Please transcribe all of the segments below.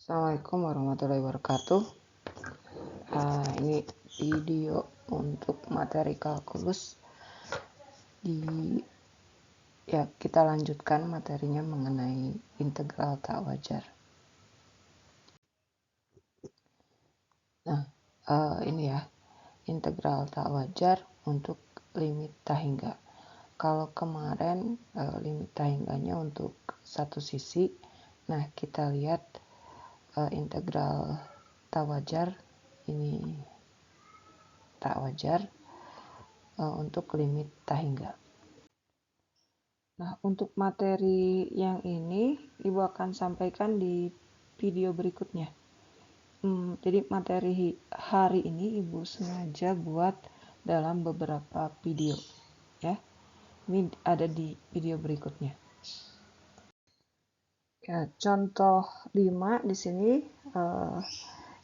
Assalamualaikum warahmatullahi wabarakatuh. Ini video untuk materi kalkulus. Kita lanjutkan materinya mengenai integral tak wajar. Nah, ini ya, integral tak wajar untuk limit tak hingga. Kalau kemarin limit tak hingganya untuk satu sisi. Nah, kita lihat integral tak wajar ini tak wajar untuk limit tak hingga. Nah, untuk materi yang ini Ibu akan sampaikan di video berikutnya. Jadi materi hari ini Ibu sengaja buat dalam beberapa video ya. Ini ada di video berikutnya. Ya, contoh 5 di sini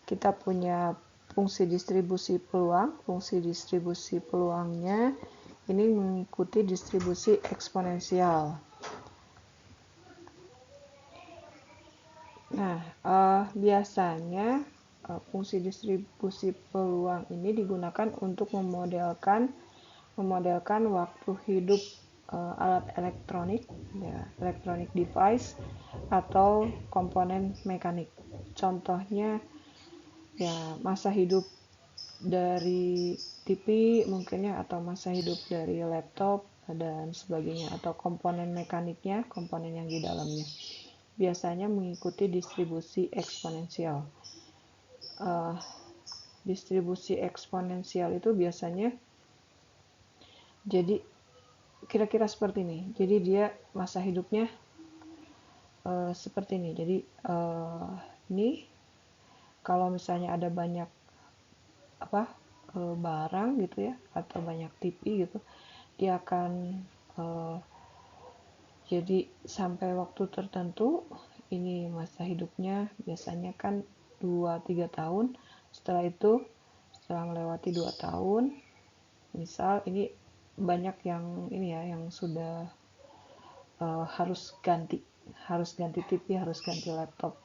kita punya fungsi distribusi peluang. Fungsi distribusi peluangnya ini mengikuti distribusi eksponensial. Nah, biasanya fungsi distribusi peluang ini digunakan untuk memodelkan waktu hidup alat elektronik, ya, electronic device atau komponen mekanik. Contohnya ya masa hidup dari TV mungkin ya, atau masa hidup dari laptop dan sebagainya, atau komponen mekaniknya, komponen yang di dalamnya. Biasanya mengikuti distribusi eksponensial. Distribusi eksponensial itu biasanya jadi kira-kira seperti ini. Jadi dia masa hidupnya seperti ini. Jadi ini kalau misalnya ada banyak barang gitu ya, atau banyak TV gitu, dia akan jadi sampai waktu tertentu. Ini masa hidupnya biasanya kan 2-3 tahun. Setelah itu, setelah melewati 2 tahun, misal ini banyak yang ini ya, yang sudah harus ganti TV, harus ganti laptop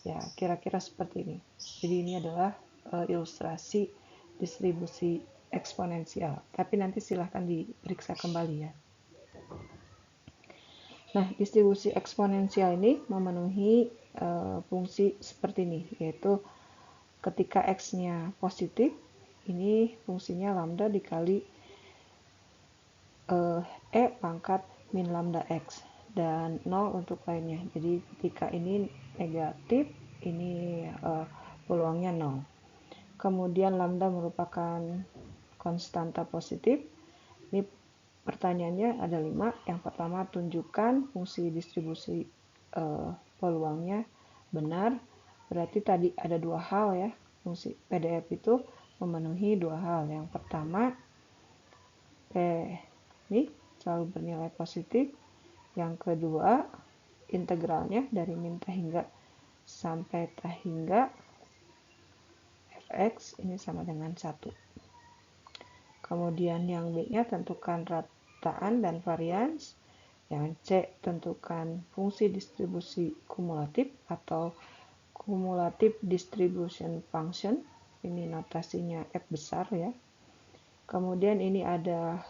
ya, kira-kira seperti ini. Jadi ini adalah ilustrasi distribusi eksponensial, tapi nanti silahkan diperiksa kembali ya. Nah, distribusi eksponensial ini memenuhi fungsi seperti ini, yaitu ketika X-nya positif, ini fungsinya lambda dikali E pangkat min lambda X, dan 0 untuk lainnya. Jadi ketika ini negatif, ini peluangnya 0. Kemudian lambda merupakan konstanta positif. Ini pertanyaannya ada 5. Yang pertama, tunjukkan fungsi distribusi peluangnya benar. Berarti tadi ada 2 hal ya. Fungsi PDF itu memenuhi 2 hal. Yang pertama, ini selalu bernilai positif. Yang kedua, integralnya dari min tak hingga sampai tak hingga fx ini sama dengan 1. Kemudian yang B-nya tentukan rataan dan varians. Yang C, tentukan fungsi distribusi kumulatif atau cumulative distribution function. Ini notasinya F besar ya. Kemudian ini ada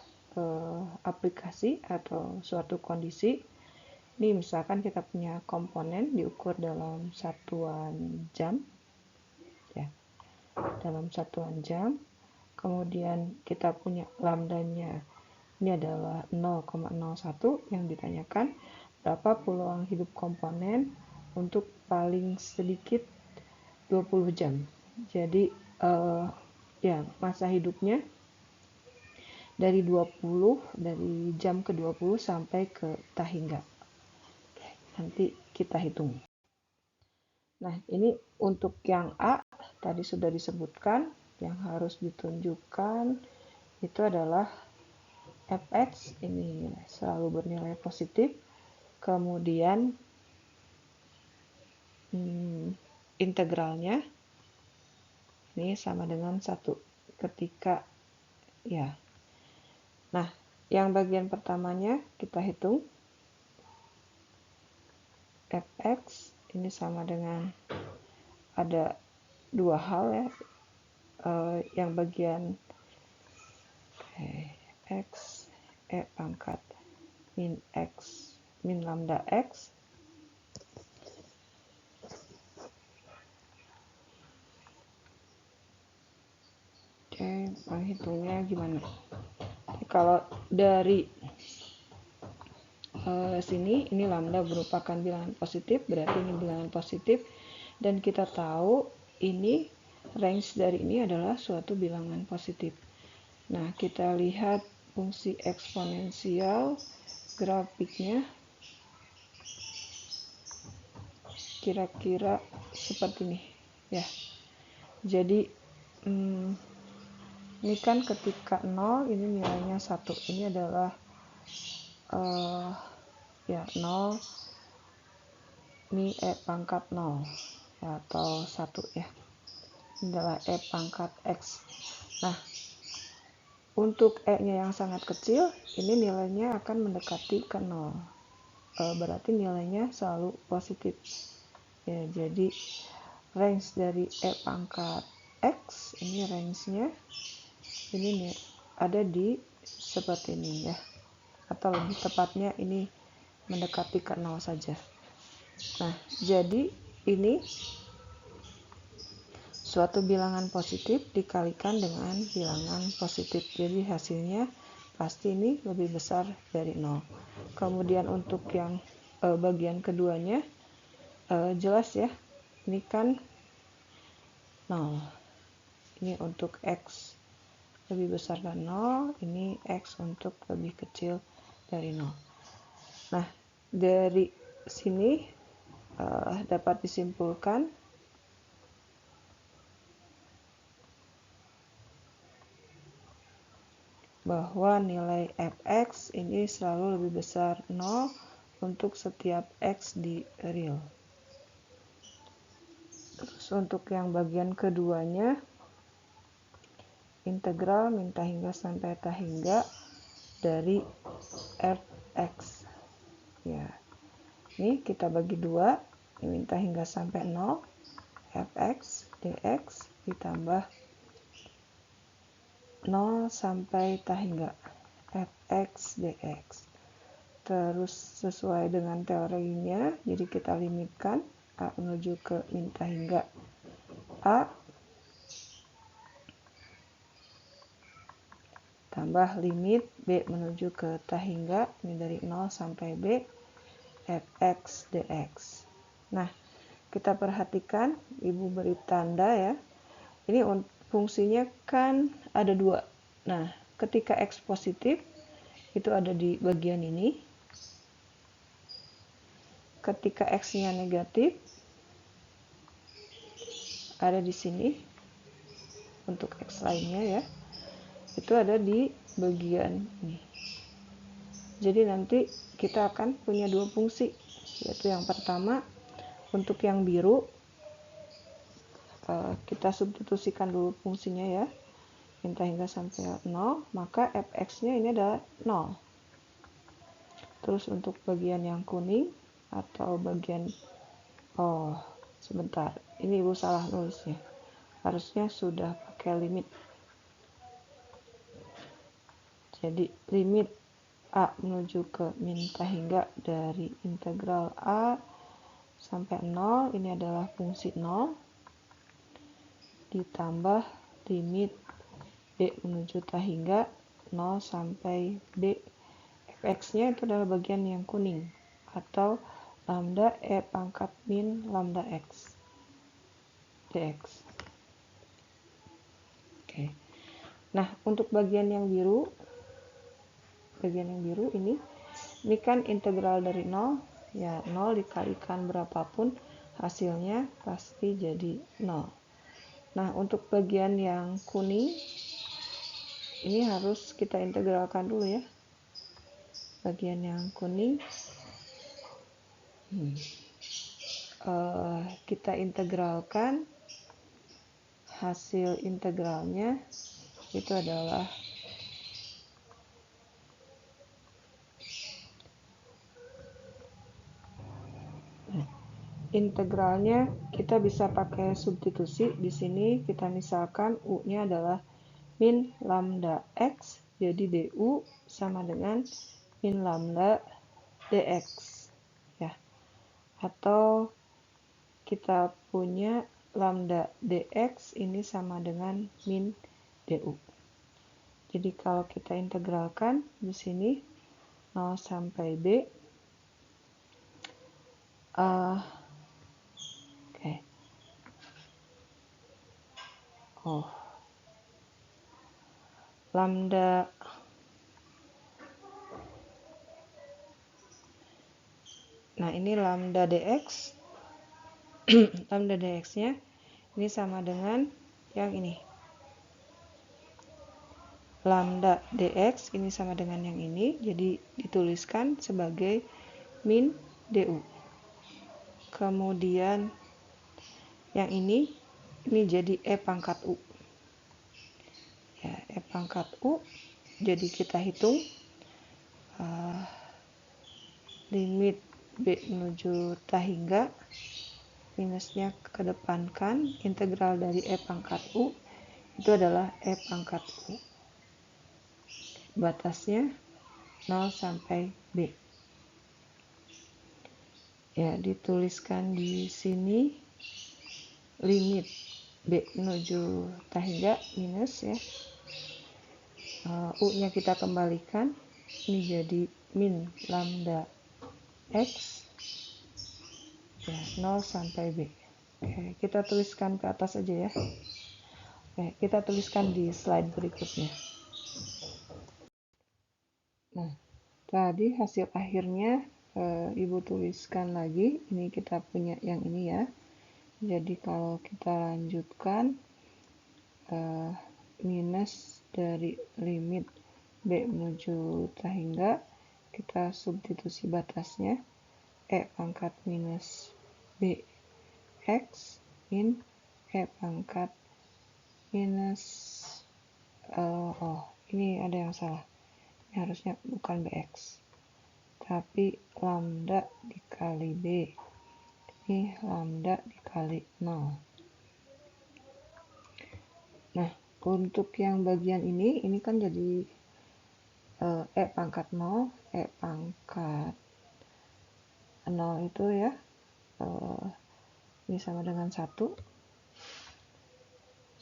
aplikasi atau suatu kondisi. Ini misalkan kita punya komponen diukur dalam satuan jam ya, dalam satuan jam. Kemudian kita punya lambdanya ini adalah 0,01, yang ditanyakan berapa peluang hidup komponen untuk paling sedikit 20 jam. Jadi ya masa hidupnya dari jam ke 20 sampai ke tak hingga. Nanti kita hitung. Nah, ini untuk yang A tadi sudah disebutkan, yang harus ditunjukkan itu adalah fx ini selalu bernilai positif. Kemudian integralnya ini sama dengan 1 ketika ya. Nah, yang bagian pertamanya kita hitung. Fx ini sama dengan ada dua hal ya, yang bagian X E pangkat min X min lambda X penghitungnya gimana. Kalau dari sini ini lambda merupakan bilangan positif, berarti ini bilangan positif, dan kita tahu ini range dari ini adalah suatu bilangan positif. Nah, kita lihat fungsi eksponensial grafiknya kira-kira seperti ini ya. Jadi ini kan ketika 0 ini nilainya 1, ini adalah ya 0 mi E pangkat 0 ya, atau 1 ya, ini adalah E pangkat X. Nah, untuk E nya yang sangat kecil ini nilainya akan mendekati ke 0, berarti nilainya selalu positif ya. Jadi range dari E pangkat X ini range-nya ini nih ada di seperti ini ya, atau lebih tepatnya ini mendekati ke 0 saja. Nah, jadi ini suatu bilangan positif dikalikan dengan bilangan positif, jadi hasilnya pasti ini lebih besar dari 0. Kemudian untuk yang bagian keduanya jelas ya, ini kan 0, ini untuk X lebih besar dari 0, ini X untuk lebih kecil dari 0. Nah, dari sini dapat disimpulkan bahwa nilai fx ini selalu lebih besar 0 untuk setiap x di real. Terus untuk yang bagian keduanya, integral min ta hingga sampai ta hingga dari fx ya. Ini kita bagi dua, min ta hingga sampai 0 fx dx ditambah 0 sampai ta hingga fx dx. Terus sesuai dengan teorinya, jadi kita limitkan a menuju ke min ta hingga a tambah limit b menuju ke ta hingga, ini dari 0 sampai b fx dx. Nah, kita perhatikan ibu beri tanda ya, ini fungsinya kan ada dua. Nah, ketika x positif itu ada di bagian ini, ketika x nya negatif ada di sini, untuk x lainnya ya itu ada di bagian ini. Jadi nanti kita akan punya dua fungsi, yaitu yang pertama untuk yang biru kita substitusikan dulu fungsinya ya, min ta hingga sampai 0, maka fx nya ini adalah 0. Terus untuk bagian yang kuning atau bagian sebentar, ini ibu salah nulisnya, harusnya sudah pakai limit. Jadi limit a menuju ke min ta hingga dari integral a sampai 0, ini adalah fungsi 0, ditambah limit b menuju ta hingga 0 sampai b. Fx nya itu adalah bagian yang kuning, atau lambda e pangkat min lambda x dx. Oke. Nah, untuk bagian yang biru ini kan integral dari 0 ya, 0 dikalikan berapapun hasilnya pasti jadi 0. Nah, untuk bagian yang kuning ini harus kita integralkan dulu ya. Bagian yang kuning kita integralkan, hasil integralnya itu adalah integralnya kita bisa pakai substitusi. Di sini kita misalkan U-nya adalah min lambda X, jadi du sama dengan min lambda dx ya. Atau kita punya lambda dx ini sama dengan min du. Jadi kalau kita integralkan di sini 0 sampai b, lambda ini lambda dx lambda dx-nya ini sama dengan yang ini. Lambda dx ini sama dengan yang ini, jadi dituliskan sebagai min du. Kemudian yang ini jadi e pangkat u. Ya, e pangkat u. Jadi kita hitung limit b menuju ta hingga, minusnya kedepankan, integral dari e pangkat u itu adalah e pangkat u. Batasnya 0 sampai b. Ya, dituliskan di sini limit b menuju ta hingga minus ya. U-nya kita kembalikan, ini jadi min lambda X ya, 0 sampai B. Oke, kita tuliskan ke atas aja ya. Oke, kita tuliskan di slide berikutnya. Nah, tadi hasil akhirnya Ibu tuliskan lagi. Ini kita punya yang ini ya. Jadi kalau kita lanjutkan minus dari limit B menuju ta hingga, kita substitusi batasnya E pangkat minus B X min E pangkat minus ini ada yang salah, ini harusnya bukan BX tapi lambda dikali B, ini lambda dikali 0. Nah, untuk yang bagian ini kan jadi E pangkat 0, E pangkat 0 itu ya, ini sama dengan 1.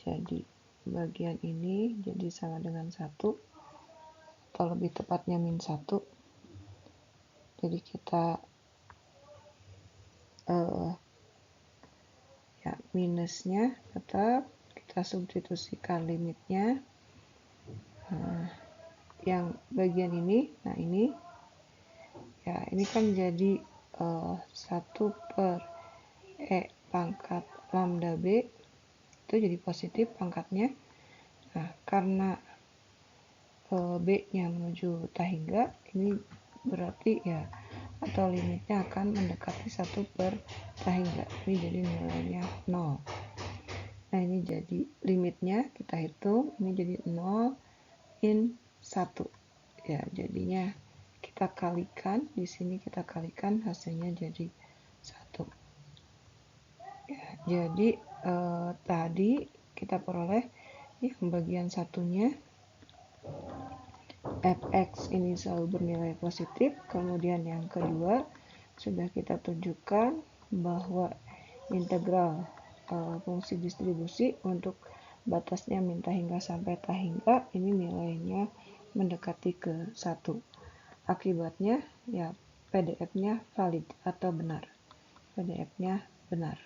Jadi bagian ini jadi sama dengan 1, atau lebih tepatnya min 1. Jadi kita ya minusnya tetap kita substitusikan limitnya. Yang bagian ini, nah ini ya, ini kan jadi 1 per E pangkat lambda B, itu jadi positif pangkatnya. Nah, karena B-nya menuju ta hingga, ini berarti ya, atau limitnya akan mendekati 1 per ta hingga. Ini jadi nilainya 0. Nah, ini jadi limitnya kita hitung, ini jadi 0 min 1. Ya, jadinya kita kalikan, di sini kita kalikan, hasilnya jadi 1. Ya, jadi tadi kita peroleh yang bagian satunya fx ini selalu bernilai positif. Kemudian yang kedua sudah kita tunjukkan bahwa integral fungsi distribusi untuk batasnya min ta hingga sampai ta hingga ini nilainya mendekati ke 1. Akibatnya ya PDF-nya valid atau benar. PDF-nya benar.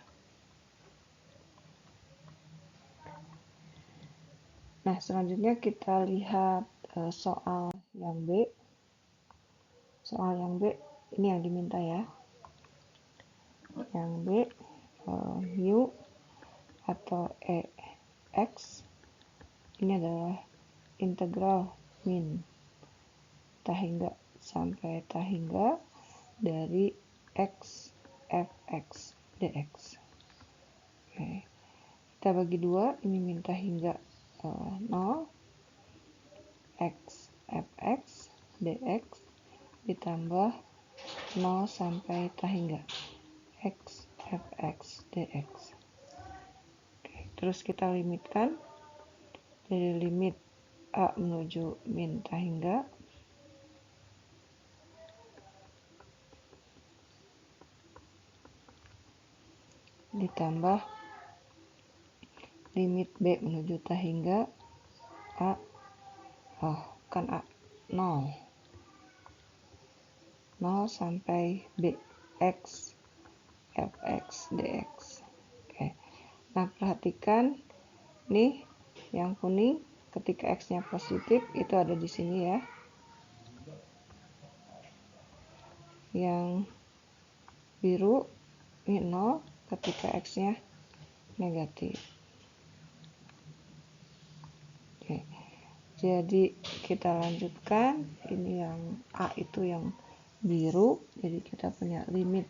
Nah, selanjutnya kita lihat soal yang B. Soal yang B ini yang diminta ya. Yang B mu atau EX ini adalah integral min ta hingga sampai ta hingga dari x fx dx. Oke. Kita bagi dua, ini min ta hingga 0 x fx dx ditambah 0 sampai ta hingga x fx dx. Oke, terus kita limitkan dari limit a menuju min tahingga ditambah limit b menuju tahingga a kan a 0 sampai b x fx dx. Oke. Nah, perhatikan nih yang kuning ketika x-nya positif itu ada di sini ya. Yang biru ini 0 ketika x-nya negatif. Oke. Jadi kita lanjutkan, ini yang A itu yang biru, jadi kita punya limit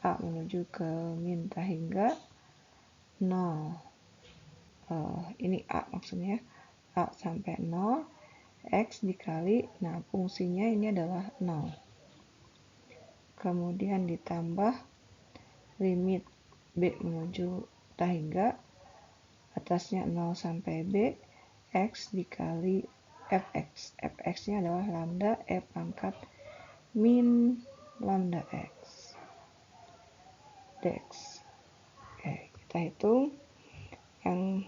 A menuju ke min tahingga 0. Ini A maksudnya, A sampai 0, X dikali, nah fungsinya ini adalah 0. Kemudian ditambah limit B menuju tahingga, atasnya 0 sampai B, X dikali fx. Fx-nya adalah lambda E pangkat min lambda X dx. Oke, kita hitung yang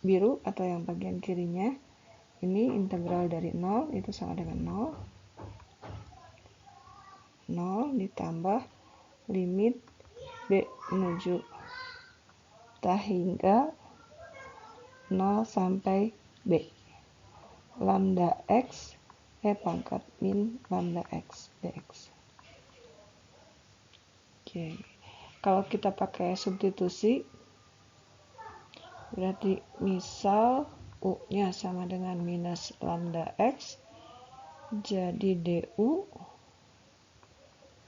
biru atau yang bagian kirinya. Ini integral dari 0 itu sama dengan 0 ditambah limit B menuju tahingga 0 sampai B lambda X E pangkat min lambda X dx. Oke, kalau kita pakai substitusi berarti misal U nya sama dengan minus lambda X, jadi DU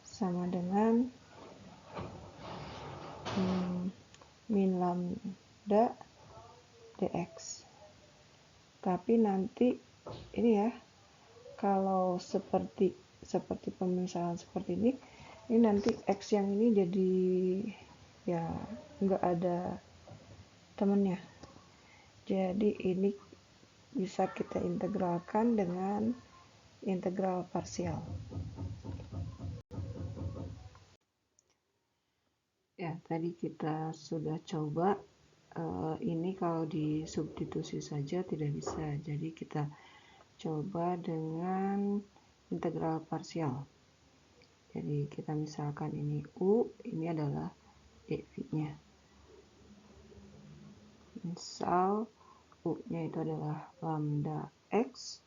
sama dengan min lambda dx. Tapi nanti ini ya, kalau seperti pemisalan seperti ini nanti x yang ini jadi ya nggak ada temennya. Jadi ini bisa kita integralkan dengan integral parsial. Ya, tadi kita sudah coba ini kalau disubstitusi saja tidak bisa. Jadi kita coba dengan integral parsial. Jadi kita misalkan ini U, ini adalah dv-nya. Misal U-nya itu adalah lambda X,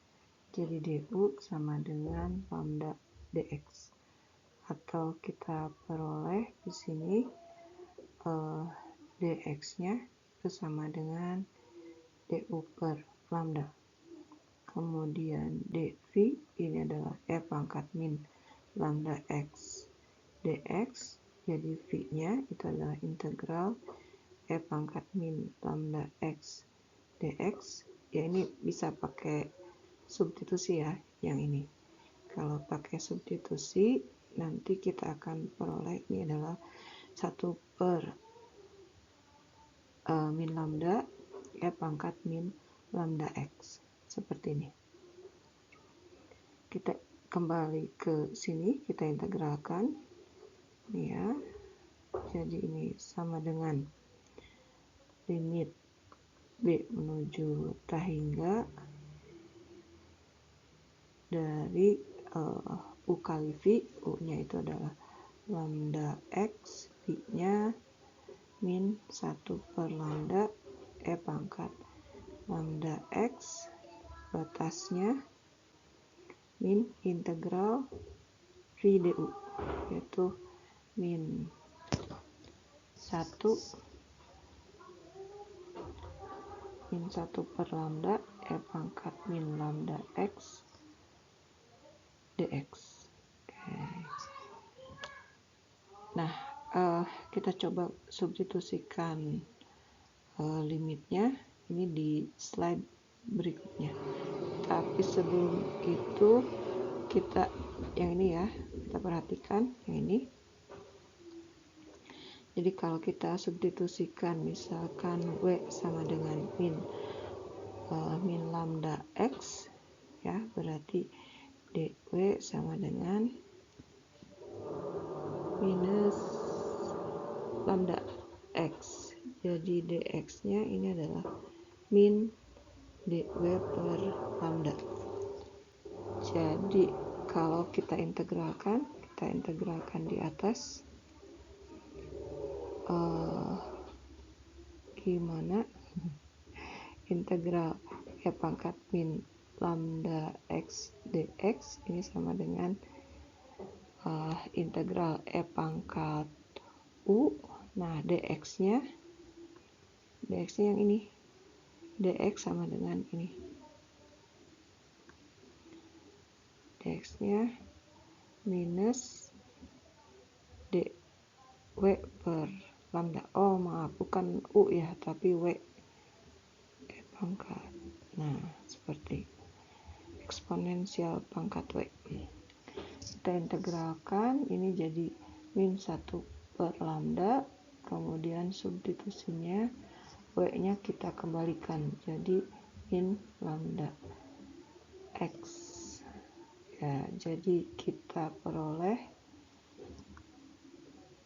jadi du sama dengan lambda dx. Atau kita peroleh di sini dx-nya itu sama dengan du per lambda. Kemudian dv ini adalah E pangkat min lambda X dx, jadi v-nya itu adalah integral E pangkat min lambda X dx. Ya, ini bisa pakai substitusi ya, yang ini. Kalau pakai substitusi nanti kita akan peroleh ini adalah 1 per min lambda E pangkat min lambda X, seperti ini. Kita kembali ke sini, kita integralkan ya. Jadi ini sama dengan limit B menuju tahingga dari U kali V. U-nya itu adalah lambda X, V-nya min 1 per lambda E pangkat lambda X, batasnya min integral V du, yaitu min 1 per lambda E pangkat min lambda X dx. Nah, kita coba substitusikan limitnya ini di slide berikutnya. Tapi sebelum itu kita yang ini ya, kita perhatikan yang ini. Jadi kalau kita substitusikan misalkan W sama dengan min lambda X, ya berarti dW sama dengan minus lambda X. Jadi dx nya ini adalah min dW per lambda. Jadi kalau kita integralkan di atas, gimana integral e pangkat min lambda x dx ini sama dengan integral e pangkat u. Nah, dx nya yang ini, dx sama dengan ini, dx nya minus dw per lambda. Oh maaf, bukan u ya, tapi w e pangkat. Nah, seperti eksponensial pangkat w. Kita integralkan, ini jadi min 1 per lambda, kemudian substitusinya w nya kita kembalikan jadi min lambda x. Ya, jadi kita peroleh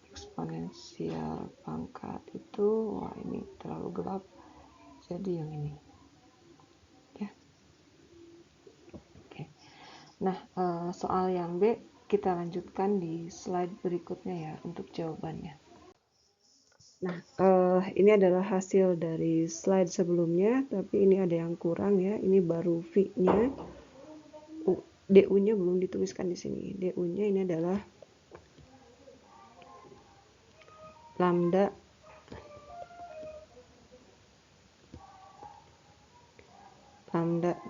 eksponensial pangkat itu, wah ini terlalu gelap, jadi yang ini ya. Oke. Nah, soal yang B kita lanjutkan di slide berikutnya ya untuk jawabannya. Nah, ini adalah hasil dari slide sebelumnya, tapi ini ada yang kurang ya. Ini baru V-nya, DU-nya belum dituliskan di sini. DU-nya ini adalah lambda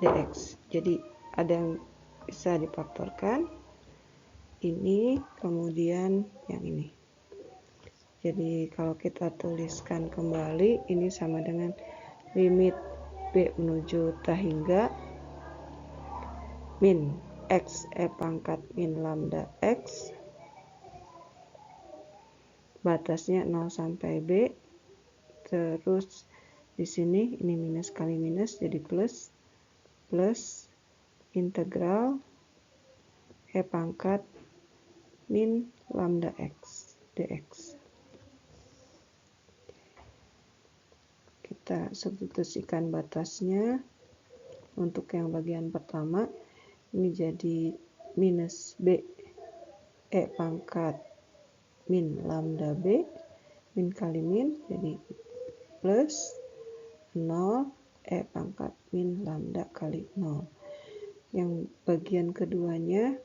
dx. Jadi ada yang bisa difaktorkan. Ini kemudian yang ini. Jadi kalau kita tuliskan kembali, ini sama dengan limit B menuju ta hingga min x e pangkat min lambda x, batasnya 0 sampai B, terus di sini ini minus kali minus jadi plus, integral e pangkat min lambda x dx. Kita substitusikan batasnya. Untuk yang bagian pertama ini jadi minus b e pangkat min lambda b, min kali min jadi plus 0 e pangkat min lambda kali 0. Yang bagian keduanya,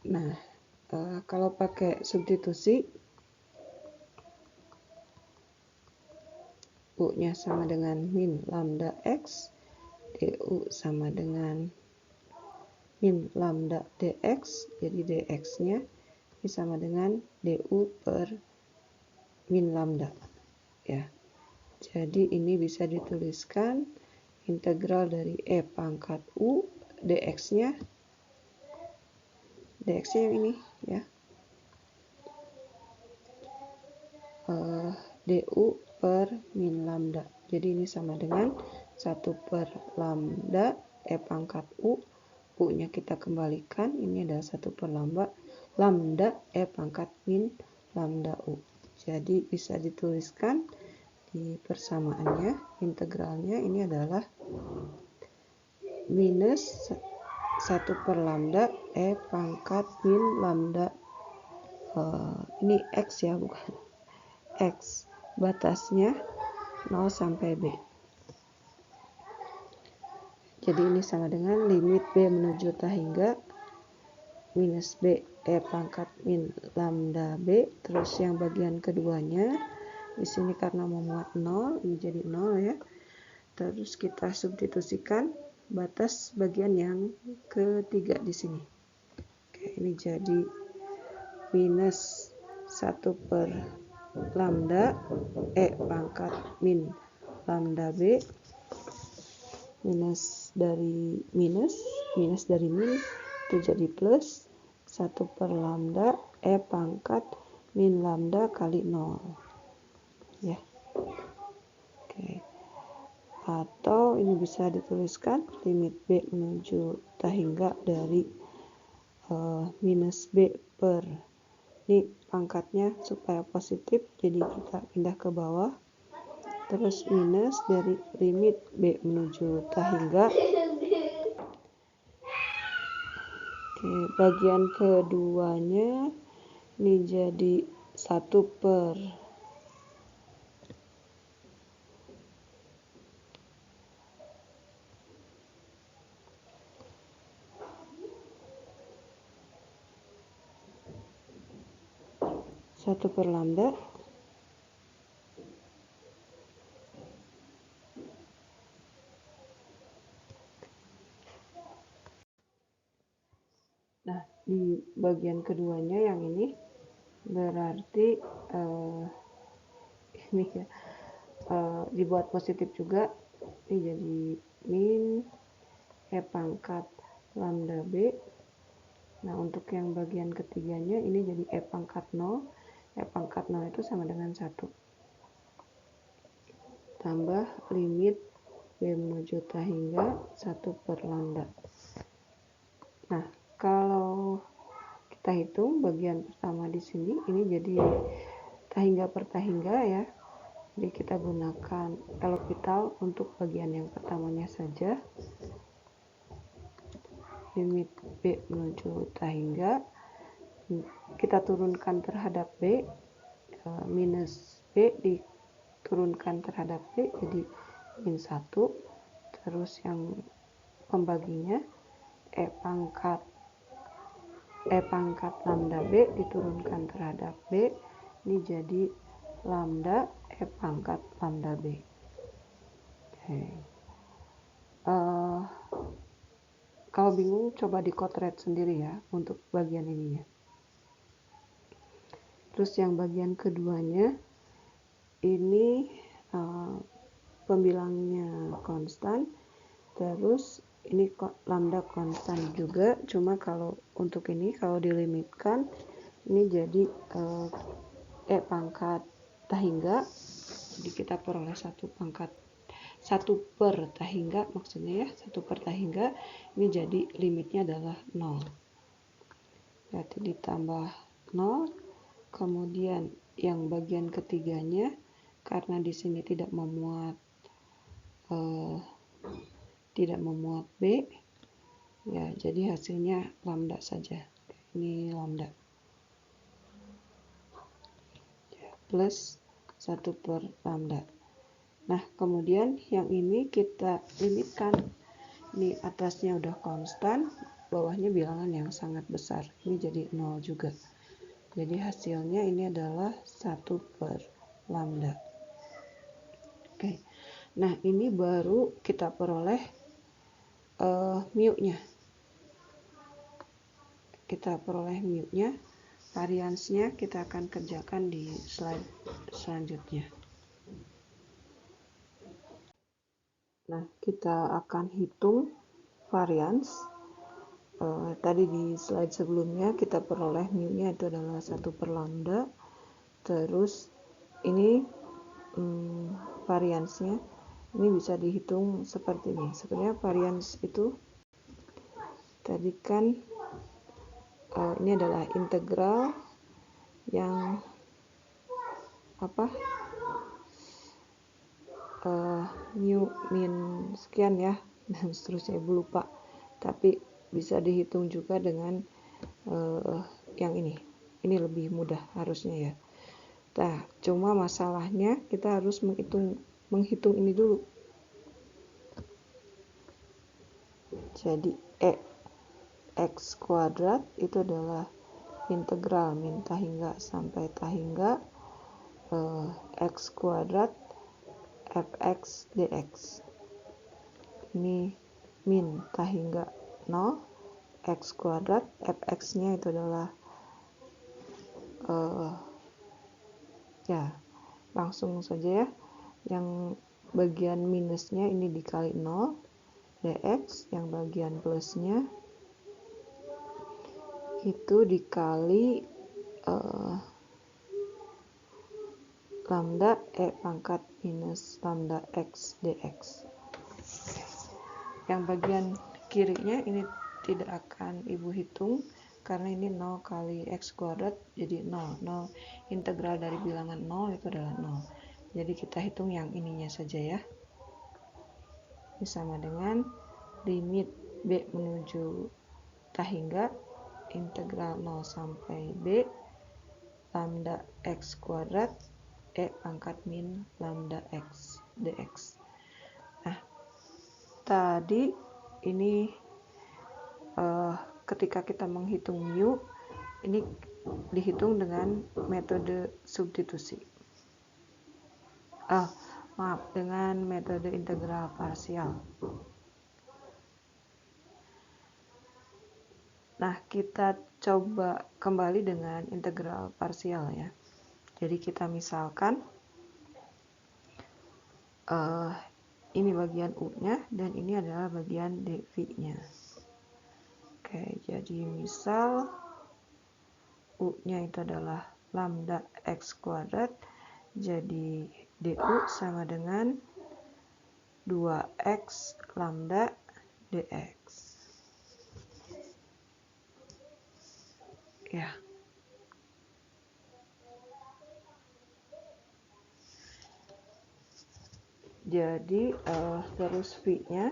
nah kalau pakai substitusi, U-nya sama dengan min lambda X, DU sama dengan min lambda DX, jadi DX-nya ini sama dengan DU per min lambda. Ya, jadi ini bisa dituliskan integral dari E pangkat U, DX-nya yang ini ya, DU per min lambda. Jadi ini sama dengan 1 per lambda E pangkat U. U-nya kita kembalikan. Ini adalah 1 per lambda E pangkat min lambda U. Jadi bisa dituliskan di persamaannya. Integralnya ini adalah minus 1 per lambda E pangkat min lambda. Ini X ya, bukan X. Batasnya 0 sampai B. Jadi ini sama dengan limit B menuju ta hingga minus B E pangkat min lambda B. Terus yang bagian keduanya di sini karena memuat 0, ini jadi 0 ya. Terus kita substitusikan batas bagian yang ketiga di sini. Oke, ini jadi minus 1 per lambda E pangkat min lambda B, minus dari min itu jadi plus 1 per lambda E pangkat min lambda kali 0 ya. Oke. Atau ini bisa dituliskan limit B menuju hingga dari minus B per, ini pangkatnya supaya positif jadi kita pindah ke bawah, terus minus dari limit B menuju hingga. Oke, bagian keduanya ini jadi 1 per 1 per lambda Nah, di bagian keduanya yang ini berarti ini ya dibuat positif juga, ini jadi min E pangkat lambda B. Nah, untuk yang bagian ketiganya ini jadi E pangkat 0. E pangkat 0 itu sama dengan 1 tambah limit B menuju hingga 1 per lambda. Nah, kalau kita hitung bagian pertama di sini, ini jadi tahingga per tahingga ya. Jadi kita gunakan L'Hopital untuk bagian yang pertamanya saja. Limit B menuju tahingga, kita turunkan terhadap B, minus B diturunkan terhadap B jadi min 1. Terus yang pembaginya E pangkat lambda B diturunkan terhadap B, ini jadi lambda E pangkat lambda B. Oke. Kalau bingung coba dikotret sendiri ya untuk bagian ininya. Terus yang bagian keduanya ini pembilangnya konstan, terus ini lambda konstan juga, cuma kalau untuk ini kalau dilimitkan ini jadi E pangkat tahingga, jadi kita peroleh 1 per tahingga maksudnya ya, 1 per tahingga, ini jadi limitnya adalah 0. Berarti ditambah 0, kemudian yang bagian ketiganya karena di sini tidak memuat B ya, jadi hasilnya lambda saja. Ini lambda ya, plus 1 per lambda. Nah, kemudian yang ini kita limitkan. Ini atasnya udah konstan, bawahnya bilangan yang sangat besar. Ini jadi 0 juga. Jadi hasilnya ini adalah 1 per lambda. Oke. Nah, ini baru kita peroleh mu-nya. Kita peroleh mu-nya. Variansnya kita akan kerjakan di slide selanjutnya. Nah, kita akan hitung varians. Tadi di slide sebelumnya kita peroleh mu-nya itu adalah 1 per lambda. Terus ini variansnya ini bisa dihitung seperti ini. Sebenarnya varians itu tadi kan ini adalah integral yang mu min sekian ya, dan seterusnya, ibu lupa, tapi bisa dihitung juga dengan yang ini lebih mudah harusnya ya. Nah, cuma masalahnya kita harus menghitung ini dulu. Jadi x kuadrat itu adalah integral min tahingga sampai tahingga x kuadrat fx dx. Ini min tahingga 0, x kuadrat, fx nya itu adalah ya langsung saja ya, yang bagian minusnya ini dikali 0 dx, yang bagian plusnya itu dikali lambda E pangkat minus lambda X dx. Yang bagian kirinya ini tidak akan ibu hitung karena ini 0 kali X kuadrat, jadi 0. Integral dari bilangan 0 itu adalah 0. Jadi kita hitung yang ininya saja ya. Ini sama dengan limit B menuju tak hingga integral 0 sampai B lambda X kuadrat E pangkat min lambda X dx. Nah, tadi ini ketika kita menghitung mu, ini dihitung dengan metode substitusi. Dengan metode integral parsial. Nah, kita coba kembali dengan integral parsial ya. Jadi kita misalkan ini bagian U-nya dan ini adalah bagian dv-nya. Oke, jadi misal U-nya itu adalah lambda X kuadrat, jadi du sama dengan 2X lambda dx. Ya. Jadi terus V-nya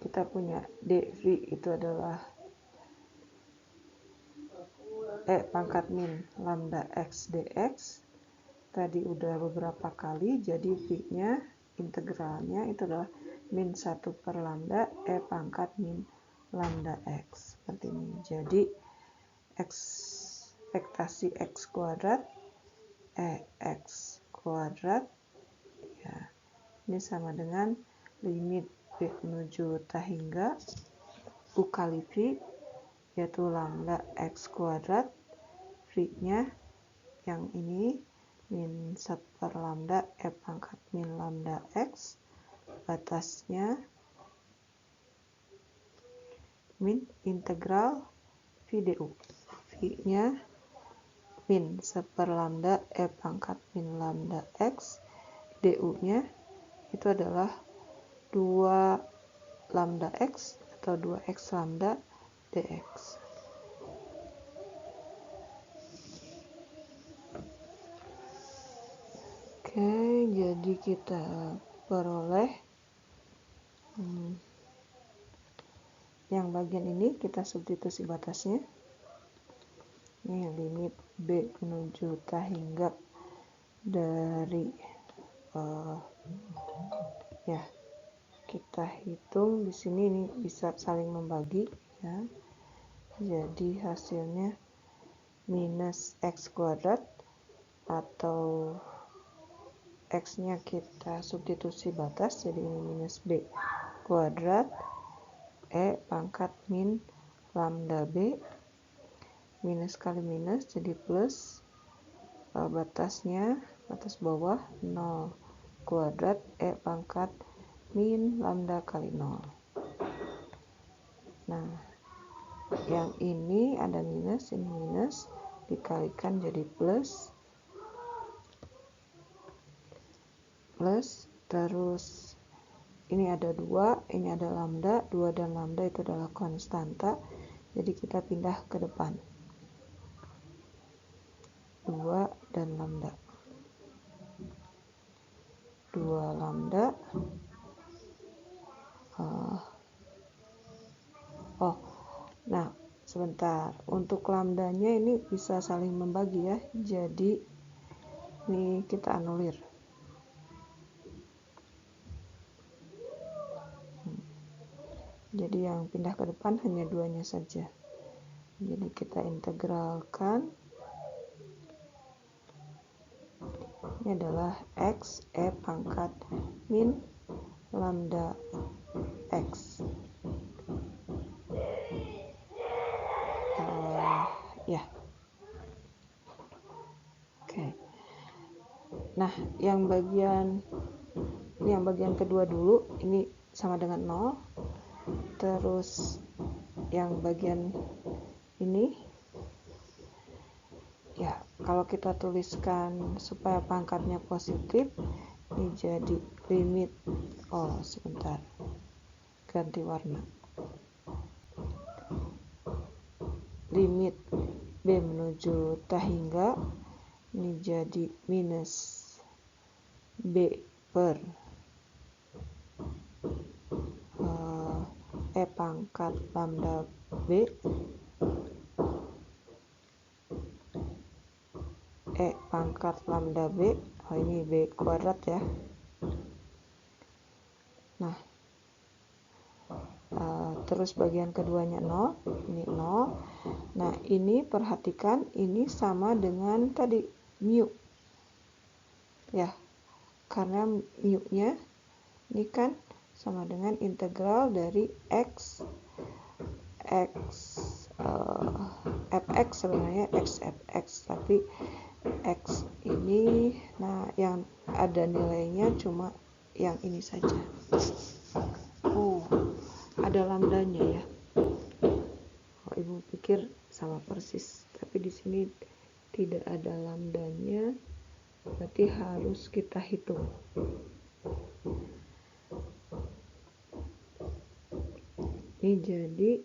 kita punya dv itu adalah E pangkat min lambda X dx. Tadi udah beberapa kali, jadi V-nya integralnya itu adalah min 1 per lambda E pangkat min lambda X. Seperti ini. Jadi ekspektasi X kuadrat X kuadrat ya, ini sama dengan limit B menuju tak hingga U kali V yaitu lambda X kuadrat, V-nya yang ini min 1 per lambda E pangkat min lambda X, batasnya min integral V du. V-nya min 1 per lambda E pangkat min lambda X, du-nya itu adalah 2 lambda X atau 2X lambda dx. Oke, jadi kita peroleh yang bagian ini kita substitusi batasnya. Ini limit B menuju tak hingga dari ya kita hitung di sini, ini bisa saling membagi ya. Jadi hasilnya minus X kuadrat atau X-nya kita substitusi batas, jadi ini minus B kuadrat E pangkat min lambda B, minus kali minus jadi plus, batasnya batas bawah 0 kuadrat E pangkat min lambda kali 0. Nah, yang ini ada minus, ini minus, dikalikan jadi plus, terus ini ada 2, ini ada lambda, 2 dan lambda itu adalah konstanta, jadi kita pindah ke depan, 2 dan lambda, 2 lambda, nah sebentar, untuk lambdanya ini bisa saling membagi ya, jadi ini kita anulir. Jadi yang pindah ke depan hanya 2-nya saja. Jadi kita integralkan. Ini adalah X E pangkat min lambda X. Ya. Oke. Nah, yang bagian kedua dulu, ini sama dengan 0. Terus yang bagian ini ya, kalau kita tuliskan supaya pangkatnya positif, ini jadi limit. Oh, sebentar, ganti warna. Limit B menuju T hingga, ini jadi minus B per E pangkat lambda B E pangkat lambda B. Oh, ini B kuadrat ya. Nah, terus bagian keduanya 0, ini 0. Nah, ini perhatikan, ini sama dengan tadi mu ya, karena mu nya ini kan sama dengan integral dari x fx, sebenarnya x fx, tapi x ini, nah yang ada nilainya cuma yang ini saja. Oh, ada lambdanya ya. Oh, ibu pikir sama persis, tapi di sini tidak ada lambdanya, berarti harus kita hitung. Ini jadi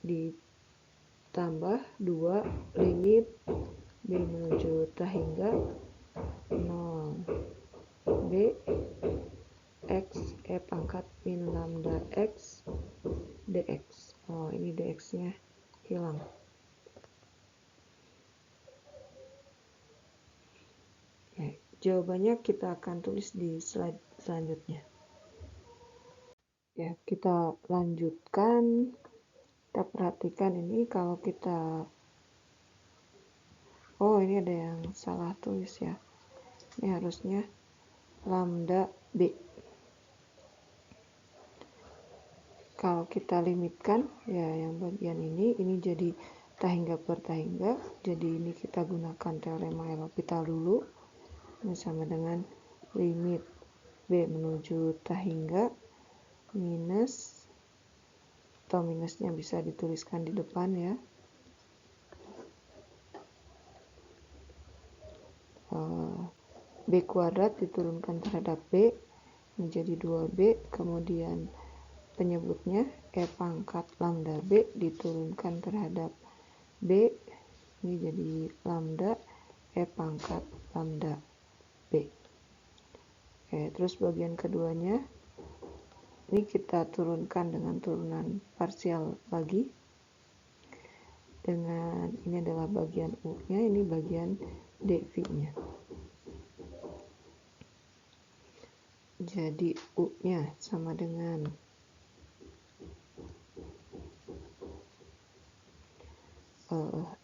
ditambah 2 limit B menuju T hingga 0 B x E pangkat min lambda x dx. Oh, ini dx nya hilang. Ya, jawabannya kita akan tulis di slide selanjutnya. Ya, kita lanjutkan. Kita perhatikan ini, kalau kita, oh ini ada yang salah tulis ya, ini harusnya lambda B. Kalau kita limitkan ya, yang bagian ini jadi T hingga per T hingga, jadi ini kita gunakan teorema L'Hopital dulu. Ini sama dengan limit B menuju T hingga minus, atau minusnya bisa dituliskan di depan ya, B kuadrat diturunkan terhadap B menjadi 2B, kemudian penyebutnya E pangkat lambda B diturunkan terhadap B, ini jadi lambda E pangkat lambda B. Oke, terus bagian keduanya ini kita turunkan dengan turunan parsial lagi, dengan ini adalah bagian U nya, ini bagian dV nya. Jadi U nya sama dengan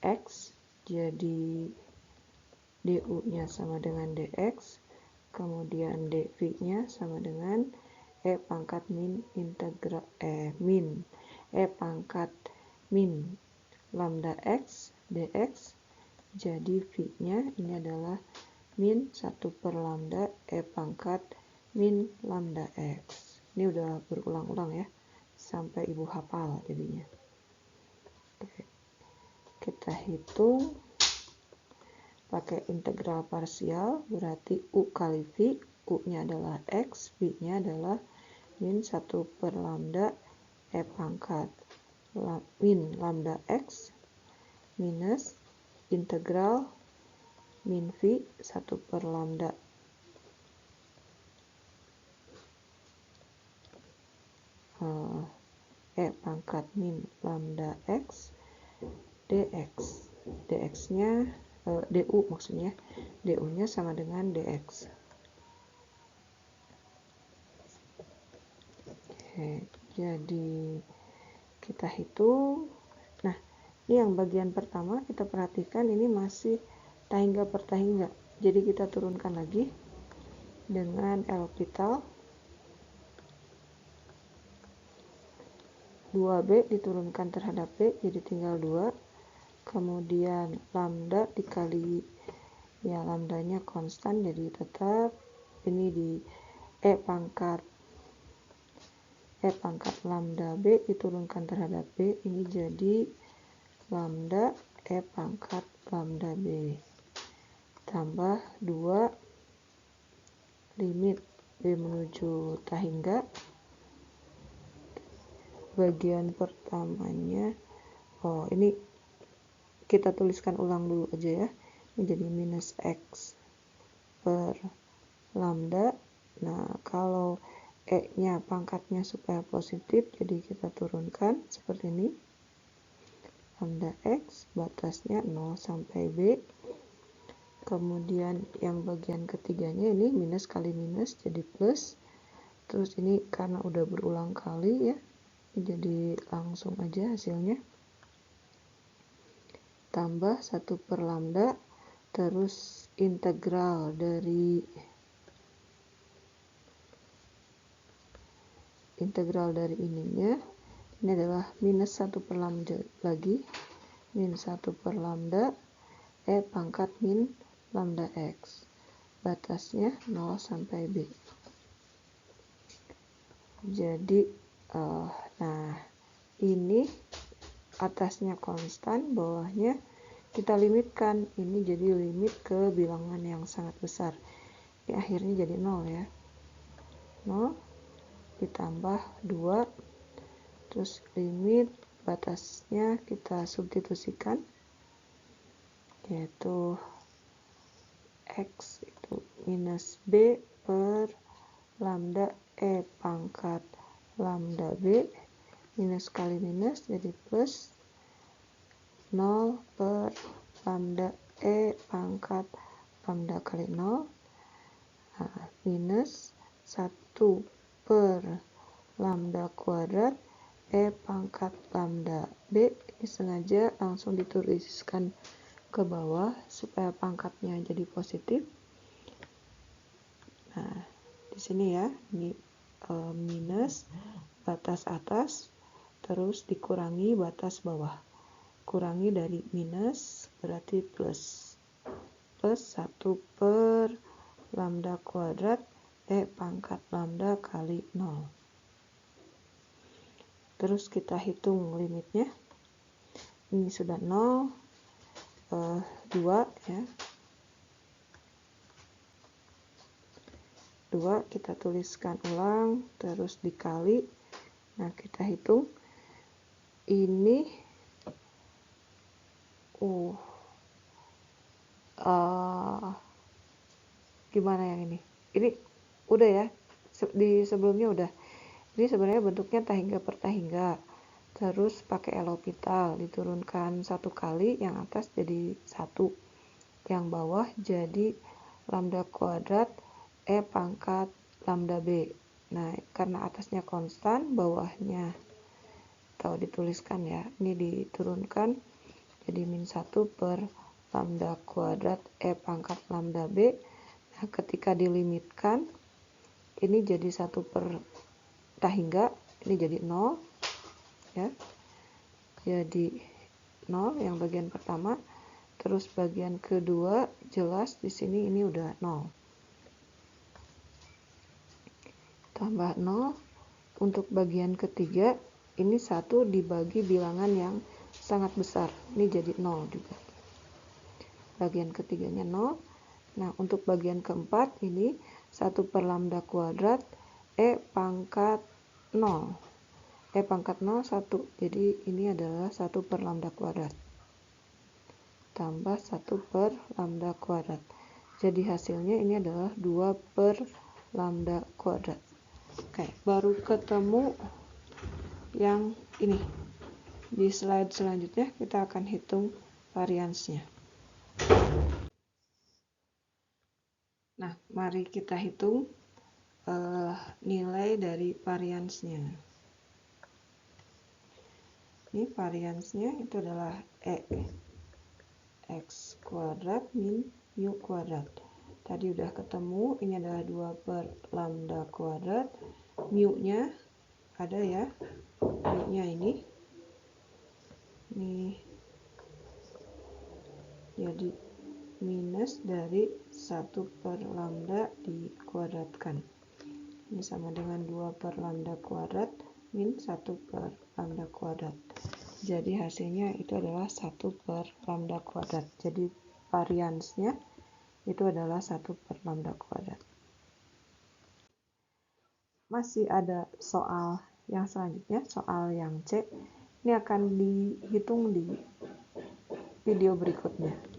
X, jadi du nya sama dengan dx, kemudian dv nya sama dengan E pangkat min integral min E pangkat min lambda x dx, jadi v nya ini adalah min 1 per lambda E pangkat min lambda x. Ini udah berulang-ulang ya, sampai ibu hafal jadinya. Oke. Kita hitung pakai integral parsial, berarti U kali V, U nya adalah X, V nya adalah min 1 per lambda E pangkat min lambda X minus integral min V 1 per lambda E pangkat min lambda X dx. Dx nya du maksudnya, du nya sama dengan dx. Oke, jadi kita hitung. Nah, ini yang bagian pertama kita perhatikan, ini masih T hingga per T hingga, jadi kita turunkan lagi dengan L'Hopital. 2B diturunkan terhadap B jadi tinggal 2, kemudian lambda dikali, ya lambdanya konstan jadi tetap ini di E pangkat E pangkat lambda B diturunkan terhadap B, ini jadi lambda E pangkat lambda B tambah 2 limit B menuju tahingga. Bagian pertamanya, ini kita tuliskan ulang dulu aja ya, ini jadi minus X per lambda. Nah, kalau E nya pangkatnya supaya positif, jadi kita turunkan seperti ini, lambda X batasnya 0 sampai B. Kemudian yang bagian ketiganya ini minus kali minus jadi plus. Terus ini karena udah berulang kali ya, jadi langsung aja hasilnya. Tambah 1 per lambda, terus integral dari ininya, ini adalah minus 1 per lambda lagi, min 1 per lambda E pangkat min lambda X, batasnya 0 sampai B. Jadi nah ini atasnya konstan, bawahnya kita limitkan, ini jadi limit ke bilangan yang sangat besar, ini akhirnya jadi 0 ya, 0 ditambah 2, terus limit batasnya kita substitusikan, yaitu X itu minus B per lambda E pangkat lambda B, minus kali minus jadi plus 0 per lambda E pangkat lambda kali 0, minus 1 per lambda kuadrat E pangkat lambda B. Ini sengaja langsung dituliskan ke bawah supaya pangkatnya jadi positif. Nah, di sini ya, ini minus batas atas, terus dikurangi batas bawah. Kurangi dari minus berarti plus. Plus 1 per lambda kuadrat E pangkat lambda kali 0. Terus kita hitung limitnya. Ini sudah 0, 2 ya. 2 kita tuliskan ulang, terus dikali. Nah, kita hitung. Ini gimana yang ini? Ini udah ya, di sebelumnya udah. Ini sebenarnya bentuknya tahingga per tahingga, terus pakai L'Hopital diturunkan 1 kali, yang atas jadi 1, yang bawah jadi lambda kuadrat E pangkat lambda B. Nah, karena atasnya konstan, bawahnya dituliskan ya, ini diturunkan jadi min 1 per lambda kuadrat E pangkat lambda B. Nah, ketika dilimitkan, ini jadi 1 per tahingga, ini jadi 0 ya, jadi 0 yang bagian pertama. Terus bagian kedua jelas di sini ini udah 0, tambah 0. Untuk bagian ketiga ini 1 dibagi bilangan yang sangat besar, ini jadi 0 juga, bagian ketiganya 0. Nah, untuk bagian keempat ini 1 per lambda kuadrat E pangkat 0. E pangkat 0 1. Jadi ini adalah 1 per lambda kuadrat. Tambah 1 per lambda kuadrat. Jadi hasilnya ini adalah 2 per lambda kuadrat. Oke, baru ketemu yang ini. Di slide selanjutnya kita akan hitung variansnya. Nah, mari kita hitung nilai dari variansnya. Ini variansnya itu adalah E X kuadrat min mu kuadrat. Tadi udah ketemu, ini adalah 2 per lambda kuadrat. Mu-nya ada ya, mu-nya ini jadi minus dari 1 per lambda dikuadratkan. Ini sama dengan 2 per lambda kuadrat min 1 per lambda kuadrat. Jadi hasilnya itu adalah 1 per lambda kuadrat. Jadi variansnya itu adalah 1 per lambda kuadrat. Masih ada soal yang selanjutnya, soal yang C. Ini akan dihitung di video berikutnya.